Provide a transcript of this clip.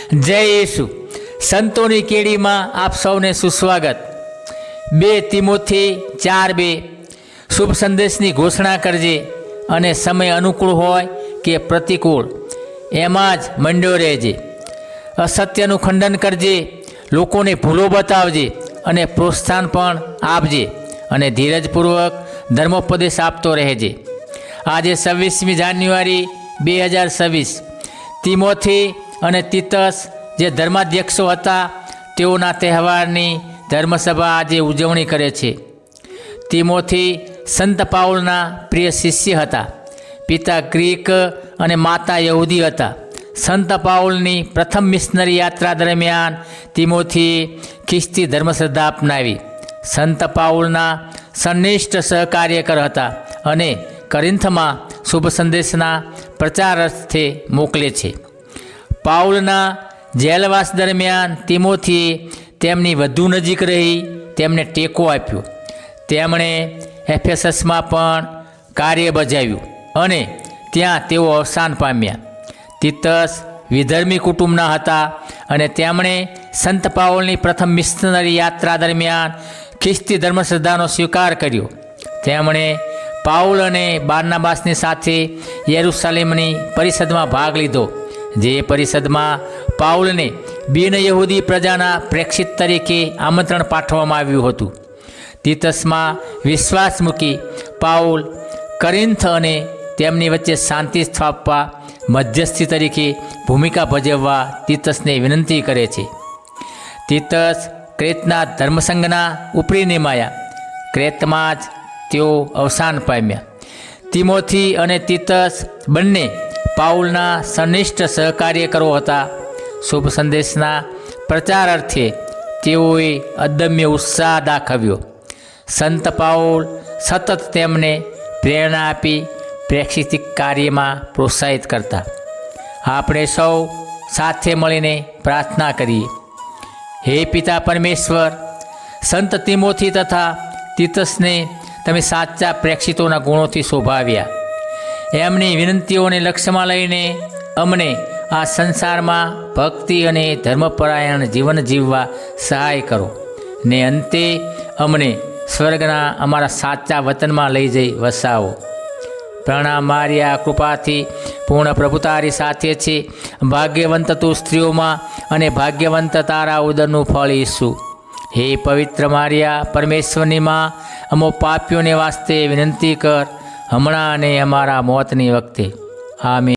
જય યેશુ। સંતોની કેડીમાં આપ સૌને સુસ્વાગત। 2 તિમોથી 4:2 શુભ સંદેશની ઘોષણા કરજે અને સમય અનુકૂળ હોય કે પ્રતિકૂળ એમાં જ મંડ્યો રહેજે। અસત્યનું ખંડન કરજે, લોકોને ભૂલો બતાવજે અને પ્રોત્સાહન પણ આપજે અને ધીરજપૂર્વક ધર્મોપદેશ આપતો રહેજે। આજે 26મી જાન્યુઆરી 2026 તિમોથી અને તીતસ જે ધર્માધ્યક્ષો હતા તેઓના તહેવારની ધર્મસભા આજે ઉજવણી કરે છે। તિમોથી સંત પાઉલના પ્રિય શિષ્ય હતા। પિતા ગ્રીક અને માતા યહૂદી હતા। સંત પાઉલની પ્રથમ મિશનરી યાત્રા દરમિયાન તિમોથીએ ખ્રિસ્તી ધર્મશ્રદ્ધા અપનાવી। સંત પાઉલના સંનિષ્ઠ સહકાર્યકર હતા અને કરિન્થમાં શુભ સંદેશના પ્રચાર અર્થે મોકલે છે। પાઉલના જેલવાસ દરમિયાન તિમોથીએ તેમની વધુ નજીક રહી તેમને ટેકો આપ્યો। તેમણે એફેસસમાં પણ કાર્ય બજાવ્યું અને ત્યાં તેઓ અવસાન પામ્યા। તીતસ વિધર્મી કુટુંબના હતા અને તેમણે સંત પાઉલની પ્રથમ મિશનરી યાત્રા દરમિયાન ખ્રિસ્તી ધર્મશ્રદ્ધાનો સ્વીકાર કર્યો। તેમણે પાઉલ અને બારનાબાસની સાથે યેરુશલેમની પરિષદમાં ભાગ લીધો, જે પરિષદમાં પાઉલને બિન યહૂદી પ્રજાના પ્રેક્ષિત તરીકે આમંત્રણ પાઠવવામાં આવ્યું હતું। તીતસમાં વિશ્વાસ મૂકી પાઉલ કરિન્થ અને તેમની વચ્ચે શાંતિ સ્થાપવા મધ્યસ્થી તરીકે ભૂમિકા ભજવવા તીતસને વિનંતી કરે છે। તીતસ ક્રેતના ધર્મસંઘના ઉપરી નિમાયા। ક્રેતમાં જ તેઓ અવસાન પામ્યા। તિમોથી અને તીતસ બંને પાઉલના સંનિષ્ઠ સહકાર્યકરો હતા। શુભ સંદેશના પ્રચાર અર્થે તેઓએ અદમ્ય ઉત્સાહ દાખવ્યો। સંત પાઉલ સતત તેમને પ્રેરણા આપી પ્રેક્ષિત કાર્યમાં પ્રોત્સાહિત કરતા। આપણે સૌ સાથે મળીને પ્રાર્થના કરીએ। હે પિતા પરમેશ્વર, સંત તિમોથી તથા તીતસને તમે સાચા પ્રેક્ષિતોના ગુણોથી શોભાવ્યા। એમની વિનંતીઓને લક્ષ્યમાં લઈને અમને આ સંસારમાં ભક્તિ અને ધર્મપરાયણ જીવન જીવવા સહાય કરો ને અંતે અમને સ્વર્ગના અમારા સાચા વતનમાં લઈ જઈ વસાવો। પ્રણામ મારિયા, કૃપાથી પૂર્ણ પ્રભુ તારી સાથે છે। ભાગ્યવંત તું સ્ત્રીઓમાં અને ભાગ્યવંત તારા ઉદરનું ફળ ઈસુ। હે પવિત્ર મારિયા, પરમેશ્વરની માં, અમો પાપીઓને વાસ્તે વિનંતી કર, હમણાં અને અમારા મોતની વખતે। આમીન।